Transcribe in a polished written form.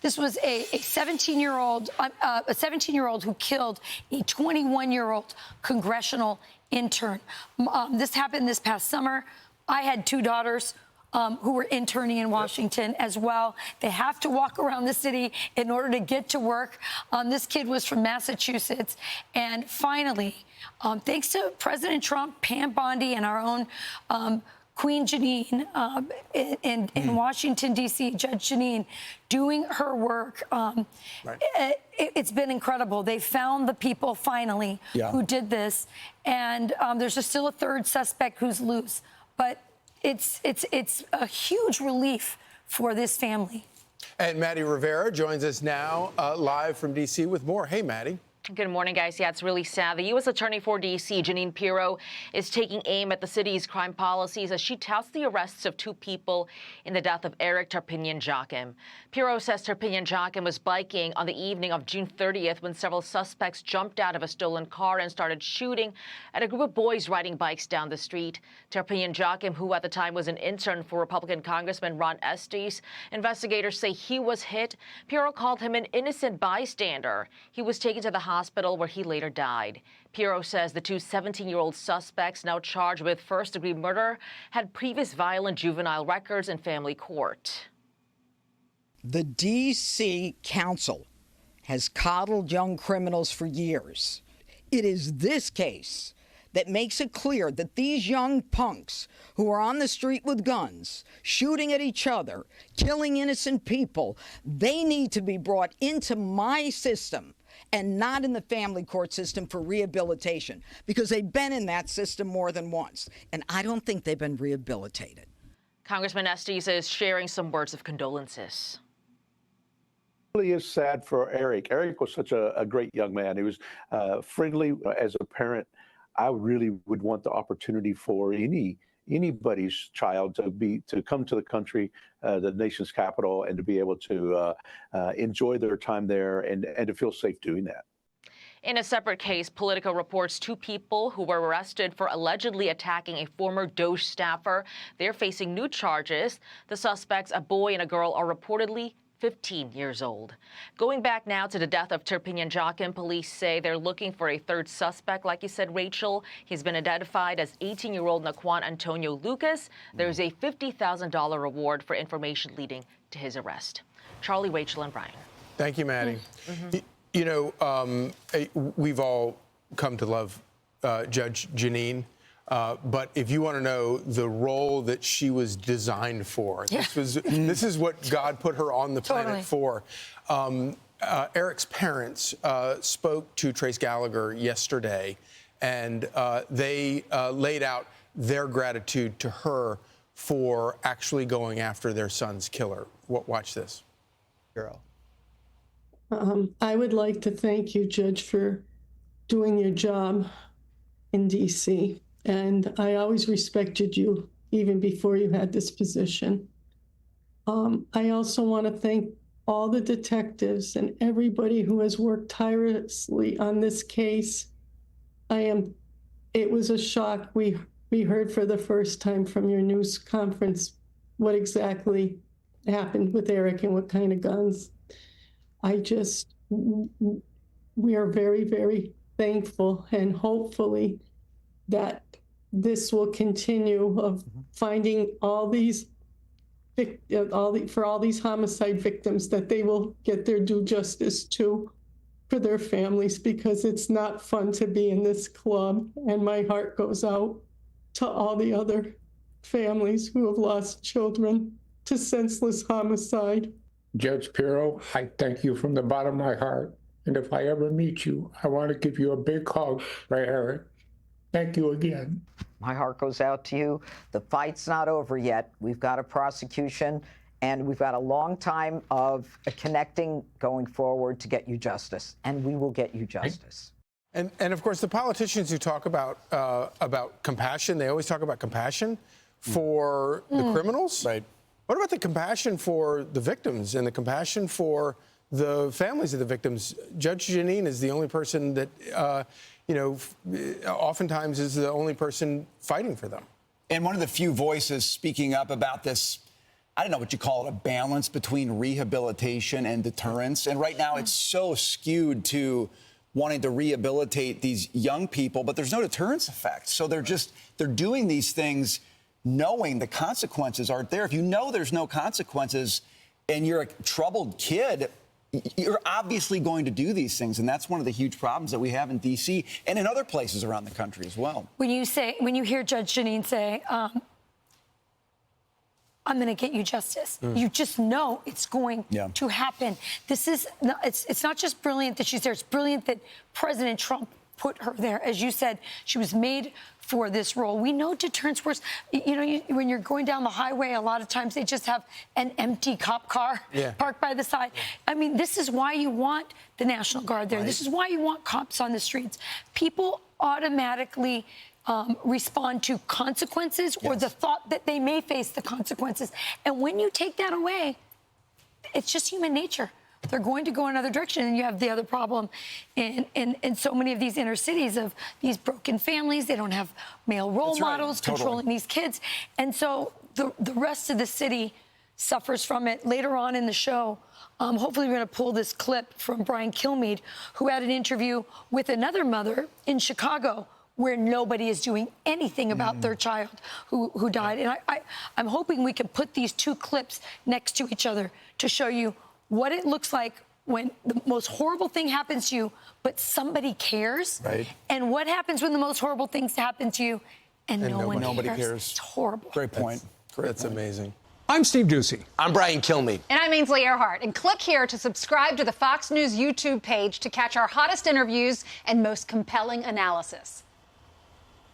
This was a 17-year-old who killed a 21-year-old congressional intern. This happened this past summer. I had two daughters who were interning in Washington as well. They have to walk around the city in order to get to work. This kid was from Massachusetts. And finally, thanks to President Trump, Pam Bondi, and our own Queen Janine in Washington, D.C., Judge Janine, doing her work. It's been incredible. They found the people, finally, who did this. And there's just still a third suspect who's loose. But it's a huge relief for this family. And Madeleine Rivera joins us now live from D.C. with more. Hey, Maddie. Good morning, guys. Yeah, it's really sad. The U.S. Attorney for D.C., Janine Pirro, is taking aim at the city's crime policies as she touts the arrests of two people in the death of Eric Turpinian-Joachim. Pirro says Turpinian-Joachim was biking on the evening of June 30th when several suspects jumped out of a stolen car and started shooting at a group of boys riding bikes down the street. Turpinian-Joachim, who at the time was an intern for Republican Congressman Ron Estes, investigators say he was hit. Pirro called him an innocent bystander. He was taken to the hospital where he later died. Pirro says the two 17-year-old suspects, now charged with first-degree murder, had previous violent juvenile records in family court. The D.C. Council has coddled young criminals for years. It is this case that makes it clear that these young punks who are on the street with guns, shooting at each other, killing innocent people, they need to be brought into my system and not in the family court system for rehabilitation, because they've been in that system more than once, and I don't think they've been rehabilitated. Congressman Estes is sharing some words of condolences. It really is sad for Eric. Eric was such a great young man. He was friendly. As a parent, I really would want the opportunity for anybody's child to come to the country, the nation's capital, and to be able to enjoy their time there and to feel safe doing that. In a separate case, Politico reports two people who were arrested for allegedly attacking a former DOJ staffer. They're facing new charges. The suspects, a boy and a girl, are reportedly 15 years old. Going back now to the death of Turpinian-Joachim, police say they're looking for a third suspect. Like you said, Rachel, he's been identified as 18-year-old Naquan Antonio Lucas. There's a $50,000 reward for information leading to his arrest. Charlie, Rachel, and Brian. Thank you, Maddie. You know, we've all come to love Judge Janine. But if you want to know the role that she was designed for, this is what God put her on the planet for. Eric's parents spoke to Trace Gallagher yesterday, and they laid out their gratitude to her for actually going after their son's killer. Watch this. Girl. I would like to thank you, Judge, for doing your job in D.C. And I always respected you, even before you had this position. I also want to thank all the detectives and everybody who has worked tirelessly on this case. It was a shock. We heard for the first time from your news conference what exactly happened with Eric and what kind of guns. We are very, very thankful, and hopefully that this will continue of finding all these for all these homicide victims, that they will get their due justice too for their families, because it's not fun to be in this club. And my heart goes out to all the other families who have lost children to senseless homicide. Judge Pirro, I thank you from the bottom of my heart. And if I ever meet you, I want to give you a big hug for Eric. Thank you again. My heart goes out to you. The fight's not over yet. We've got a prosecution, and we've got a long time of connecting going forward to get you justice, and we will get you justice. And of course, the politicians who talk about compassion, they always talk about compassion for the criminals. Right. What about the compassion for the victims and the compassion for the families of the victims? Judge Janine is the only person that, oftentimes is the only person fighting for them. And one of the few voices speaking up about this I don't know what you call it, a balance between rehabilitation and deterrence. And right now it's so skewed to wanting to rehabilitate these young people, but there's no deterrence effect. So they're doing these things knowing the consequences aren't there. If you know there's no consequences and you're a troubled kid, you're obviously going to do these things. And that's one of the huge problems that we have in D.C. and in other places around the country as well. When you hear Judge Jeanine say, I'm going to get you justice. You just know it's going to happen. It's not just brilliant that she's there. It's brilliant that President Trump put her there. As you said, she was made for this role. We know deterrence works. When you're going down the highway, a lot of times they just have an empty cop car parked by the side. I mean, this is why you want the National Guard there. Right. This is why you want cops on the streets. People automatically respond to consequences or the thought that they may face the consequences. And when you take that away, it's just human nature. They're going to go another direction. And you have the other problem in so many of these inner cities of these broken families. They don't have male role models controlling these kids. And so the rest of the city suffers from it. Later on in the show, hopefully we're going to pull this clip from Brian Kilmeade, who had an interview with another mother in Chicago where nobody is doing anything about their child who died. And I'm hoping we can put these two clips next to each other to show you what it looks like when the most horrible thing happens to you, but somebody cares. Right. And what happens when the most horrible things happen to you and nobody cares. It's horrible. Great point. That's amazing. I'm Steve Ducey. I'm Brian Kilmeade. And I'm Ainsley Earhart. And click here to subscribe to the Fox News YouTube page to catch our hottest interviews and most compelling analysis.